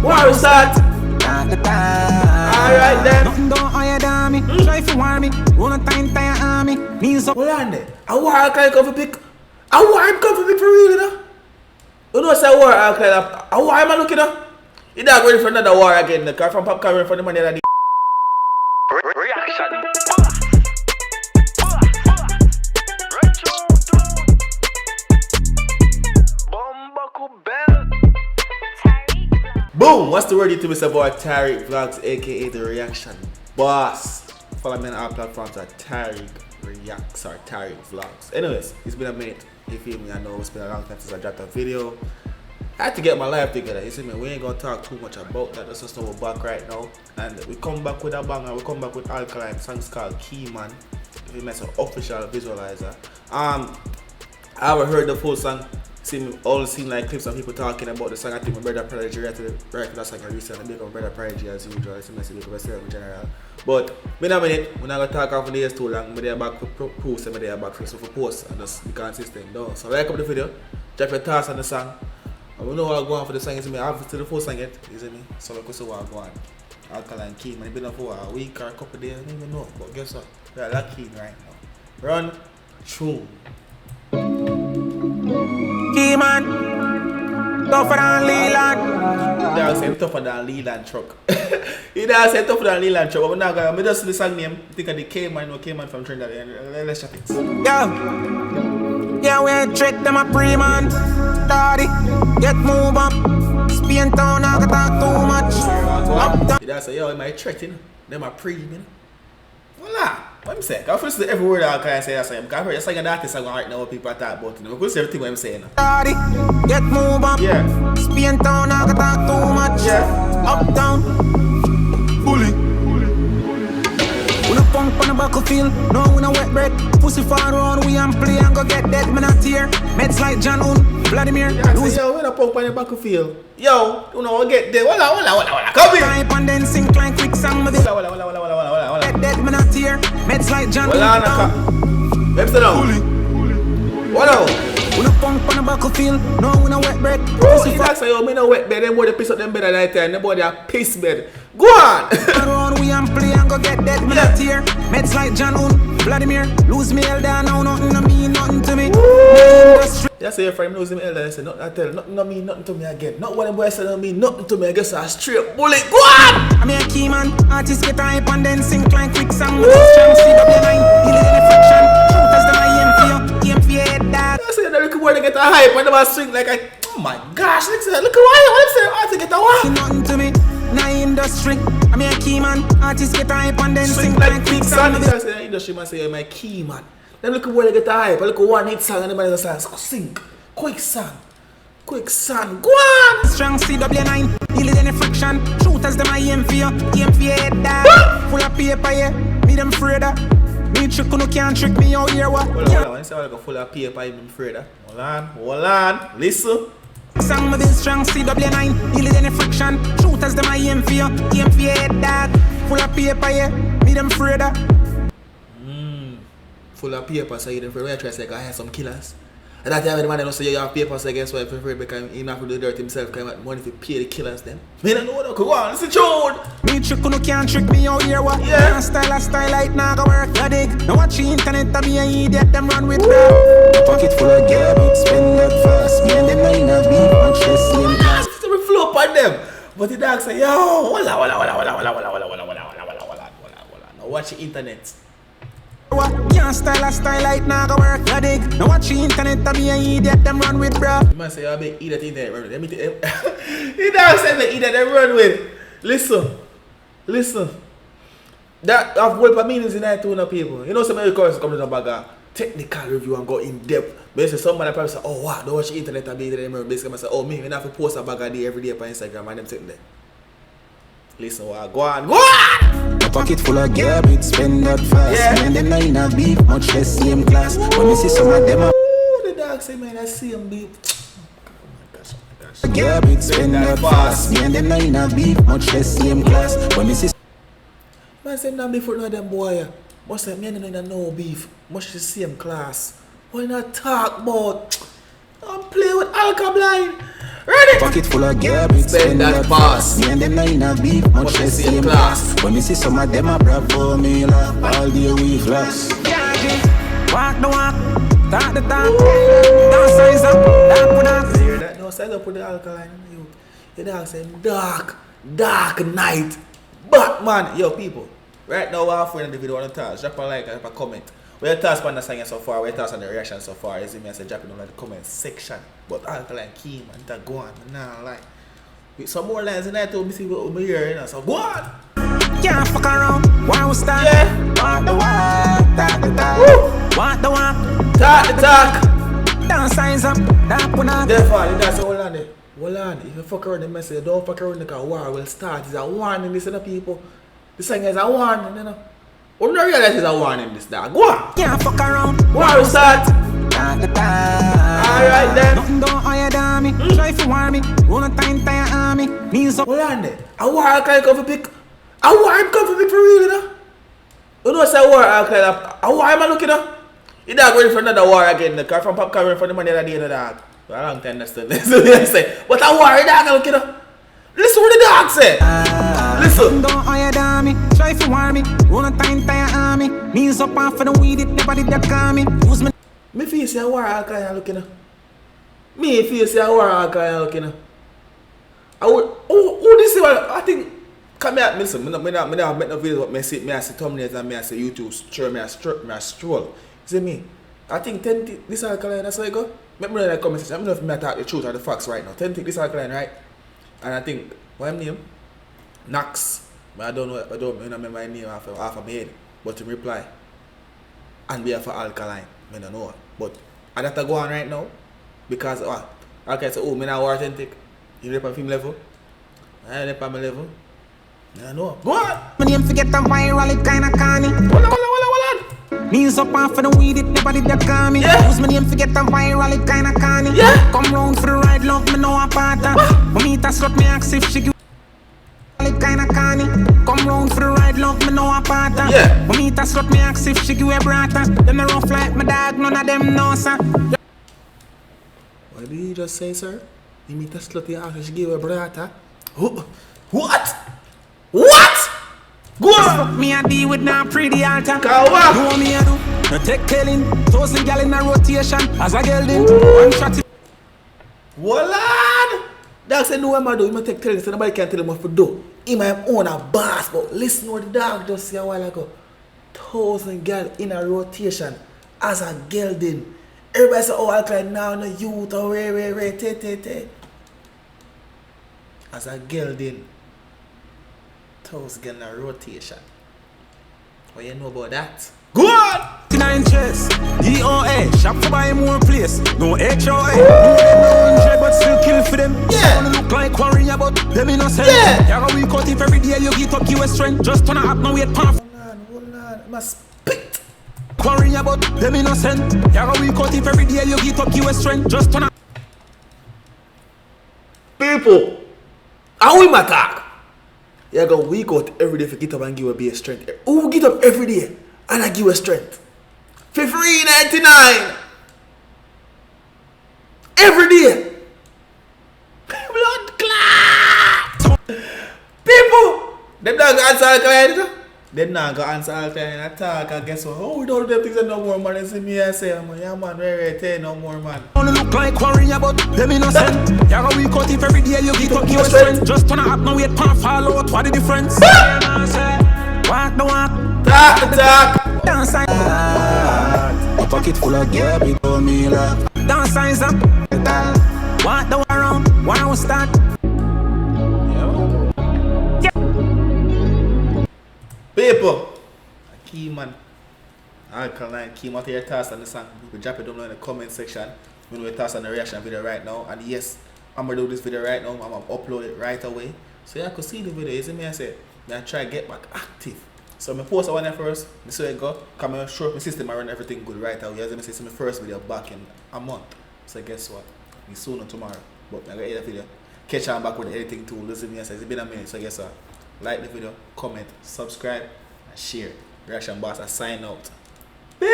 War start. Alright then. Nothing don't hire than me. Try to warn me. Wanna time army. Means up. Hold on there. A war Alkaline come for pick. A war him come for pick for real, you know? You know say war Alkaline. A war am I looking at? You not ready for another war again. The car from Popcorn ready for the money that the Reaction. Boom! What's the word you to Mr. Boy TyrekeReacts, aka the reaction boss. Follow me on all platforms at TyrekeReacts or TyrekeVlogs. Anyways, it's been a minute. You feel me? I know it's been a long time since I dropped a video. I had to get my life together. You see me? We ain't gonna talk too much about that. That's just how we're back right now. And we come back with a banger. We come back with Alkaline. Song's called 𝐑𝐄𝐂𝐓𝐈𝐎𝐍. If you mess an official visualizer. I haven't heard the full song. All seen like clips of people talking about the song. I think my brother Prodigy reacted to that song recently. Big up brother Prodigy as usual. It's a message of myself in general. But in a minute, we're not gonna talk off the days too long. We're back for post and we're back for post and just be consistent. No. So like up the video, drop your thoughts on the song. And we know what I'm going for the song. You see me? I haven't seen the full song yet. You see me? So look see what I'm going. Alkaline 𝐑𝐄𝐂𝐓𝐈𝐎𝐍. It's been up for a week or a couple of days. I don't even know. But guess what? We're like keen right now. Run tune. 𝐑𝐄𝐂𝐓𝐈𝐎𝐍, tougher than Leland. Dog say tougher than Leland truck. He dog say tougher than Leland truck. But I'm not gonna just see the song name. Think of the 𝐑𝐄𝐂𝐓𝐹 from Trinidad. Let's chat it. Yeah, we ain't trick them a pre-man. Daddy, get move up. Spain town, I got talk too much. Up down. He dog say, yo, am I threatening? Them a pre, man. Voila. What I'm saying? I first every word Alkaline say that song. Because I heard it's like an artist song right now what people are talking about. You know, because everything what I'm saying. Daddy, get move up. Yeah. Spain town, I got talk too much. Yeah. Up down. Bully. We no punk on the battlefield. No, we no wet bread. Pussy far around, we and play and go get dead. Me not here. Meds like John Un, Vladimir. Yeah, say, yo, we no punk on the battlefield. Yo, you know, we get there. Wala. Come here. Type and then sink like quick song with it. Wala. Get dead, me not here. Meds like John Un. Let's sit down. What up? We no punk on the battlefield. No, we no wet bread. Bro, he say, yo, me no wet bed. Them boy they piss up them bed at night time. Them boy they a piss bed. Go on. Around we and play and go get dead. Me not here. Meds like John Un, Vladimir. Lose me elder now, nothing to me, nothing to me. You say your friend lose him elder. I say nothing. I tell nothing to me, nothing to me again. Not what them boys say to me, nothing to me. I guess a straight bullet. Go on. I'm a key man. Artists get hype and then sink like quick song. With a strong 𝐑𝐄𝐂𝐓𝐈𝐎𝐍. Heal any friction. Truth as the aim for you. Aim for your head, dad. I say the little boy they get a hype when they a swing like a. Oh my gosh! Look at what I'm saying. I to get a what? Nothing to me. Nah industry. I'm a key man. Artists get hype and then Swing sink like quick song. I say the industry man say my key man. Then look at where they get a hype. Look at one hit song and the man just sing. Quick song. Go on. Strong 𝐑𝐄𝐂𝐓𝐈𝐎𝐍. Heal any friction. Truth as them aim for you. Aim for your head, dad. Full of paper, yeah. Me them afraid of. Me trick you no can't trick me out here, what? Hold on. I say I go full of paper. I'm afraid of. Hold on. Listen. Song with this strong 𝐑𝐄𝐂𝐓𝐿. Heal any friction. Truth as them aim for you. Aim for your head, dad. Full of paper, yeah. Me them afraid of. Full of paper, so you don't try to say I have some killers. And that time the man don't say you have papers against why I'm afraid because he not to do dirt himself because he want money to pay the killers them. Me don't know what go on, it's a truth. Me trick you no can't trick me out here, what? Yeah. Style like nah go work, you dig. Now watch the internet and me a idiot, them run with crap. Pocket full of garbage, spend that fast. Me and them line of beef, much the same class. So we flow upon them. But the dog say, yo, wala. Now watch the internet. What? Can't style like nah go work, you dig. Now watch the internet and me a idiot, them run with bro. You might say, you're a big idiot internet run with. Let me tell you. The dog say the idiot they run with. Listen. That have whole meanings in that to people. You know some of the course come to the bag technical review and go in depth. But say somebody probably say, oh wow, don't watch the internet and be there. Basically I say, oh me have to post a bag a day every day on Instagram and them sitting there. Listen, go on. A pocket full of garbage, spend that fast. Yeah. Me and them line of beef, much the same class. When me see some of them The dog say, man, I see him beef. Oh my gosh. garbage, spend that fast. Me and them line of beef, much the same class. When me see Man say, nah, before no them boy. Must say, me and them no beef, much the same class. Why not talk about? I'm playing with Alkaline. Ready? Pocket full of garbage, Spend that fast. Me and them not in a beef, much less same class. When me see some of them a bravo me laugh. All day we flash. Walk the walk, talk the talk. Don't size up, dark with that. You hear that? No, size up with the alkaline. You dog say dark night. Batman, yo people. Right now, we're halfway in the video on the task. Drop a like, drop a comment. Where your thoughts on the song so far? Where your thoughts on the reaction so far? You see me, I say drop it down in the comment section. But Alkaline key, man, that go on, nah, like. With some more lines in there too, me see what we hear, you know, so go on! Can't fuck around, why we start? Yeah! Walk the walk, talk the talk. Walk the walk, Talk the talk! don't size up, dark with that. Therefore, that's hold on there. Hold on, if you fuck around the message, don't fuck around the war will start. It's a warning, listen to people. The song is a warning, you know. You don't realize it's a warning, this dog. Go on! Can't fuck around, War will start! talk the talk. Alright then. Nothing don't hire down me, try for war me. Run a entire army, knees up. Hold on there. A war Alkaline come for pick. A war him come for pick for real, you know. You know say war Alkaline. A war him a look, you know. You dog ready for another war again. The car from Popcorn ready for the money that day, you know, dog. I don't understand this. What I say. But a war, you dog look, you know. Listen what the dog say. Listen. Don't hire down me, try for war me. Run a entire army, knees up off for the weed, it never did that call me. Use me. Me feel say a war Alkaline look, you know. Me feel say a war Alkaline look, you know. I would, this is what I think. Come here, listen. Me not make no video. Me see thumbnails and me I say YouTube. Sure, me I stroll. See me? I think 10 this Alkaline. That's how it go. Make me know in the comment section. I don't know if me talk the truth or the facts right now. 10 this Alkaline, right? And I think what his name? Nax. I don't remember my name half of my head. But to reply. And be for Alkaline. I don't know. But I have to go on right now. Because Alkaline say, oh, me not war authentic. You rep on film level? I rep on my level. I know. Go on! My name forget the viral, it kinda canny. Hold on. Knees up off for the weed, it never did that call me. Yeah. Use my name forget the viral, it kinda canny. Yeah. Come round for the ride, love me know a partner. When me ta slut me ask if she give it kinda canny. Come round for the ride, love me know a partner. Yeah. When me ta slut me ask if she give a brata. Them the rough like my dog, none of them know sir. What did you just say, sir? You meet a slut you ask if she give a brata? What? What? Go on! Me a deal with now pretty altar. Kawa! Do what me a do. No take telling. 1,000 gal in a rotation. As a girl then. One shot. Wallan! Dog say no one do. He might take telling so nobody can tell him what to do. He might own a boss, but listen what the dog just say a while ago. 1,000 gal in a rotation. As a girl then. Everybody say, oh, Alkaline now no youth or te. As a girl then. 1,000 gal in a rotation. What you know about that? Go on! 9 chess, DOA, shop for buy more place. No HOA, do them no 100 but still kill for them. Yeah. Wanna look like worry about them innocent. Yeah. You're a week out if every day you get up your strength. Just turn up, no wait path. Hold on. I must spit. Worry about them innocent. You're a week out if every day you get up your strength. Just turn up. People, how we talk? You go week out every day for get up and give a base strength. Who get up every day and I give a strength? For $3.99 every day. Blood clot. People, them not gonna answer Alkaline. Them not gonna answer Alkaline attack. I guess what? Oh, we don't do them things no more, man. See me I say, man, yeah, man, tell no more, man. Wanna look like worry about them innocent. You're a week out if every day you get up your strength. Just turn up, no wait path, follow out. What the difference? Walk the walk, Talk the talk. dance side. A pocket full of garbage, oh me laugh. Dance size up. Walk the war around, why we start? People, key man, Alkaline, key what your thoughts on the song. We drop it down in the comment section. We know your thoughts on the reaction video right now. And yes, I'm gonna do this video right now. I'm gonna upload it right away. So you can see the video. You see me I say, I try to get back active. So I post one there first, this way I go. Come and show my system, I run everything good right away. As I say, it's my first video back in a month. So guess what? It's soon or tomorrow. But I'm gonna edit the video. Catch on back with the editing tool. Listen me I say, it's been a minute. So guess what? Like the video, comment, subscribe, and share. Reaction Boss, I sign out. Peace!